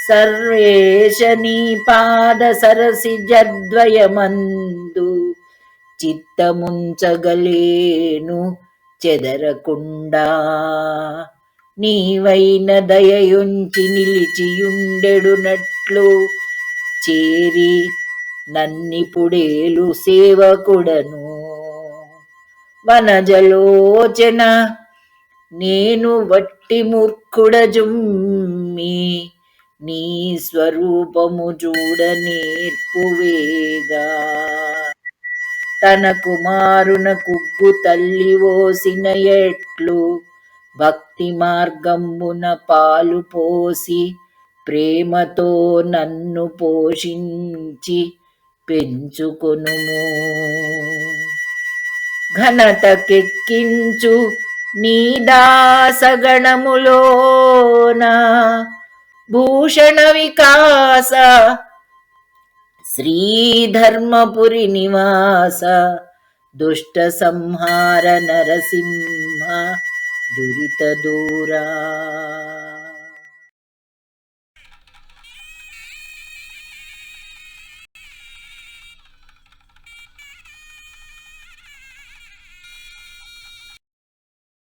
సర్వేశ నీ పాద సరసిజద్వయమందు చిత్తముంచగలేను చెదరకుండా. నీవైన దయయుంచి నిలిచియుండెడునట్లు చేరి నన్నిపుడేలు సేవకుడను. వనజలోచన నేను వట్టి మూర్ఖుడజుమ్మి నీ స్వరూపము చూడ నేర్పువేగా. తన కుమారున కుగ్గు తల్లి ఓసిన ఎట్లు భక్తి మార్గంబున పాలు పోసి ప్రేమతో నన్ను పోషించి పెంచుకొనుము. ఘనతకెక్కించు నీ దాసగణములోన భూషణ వికాస శ్రీధర్మపురి నివాస దుష్ట సంహార నరసింహ దురిత దూరా.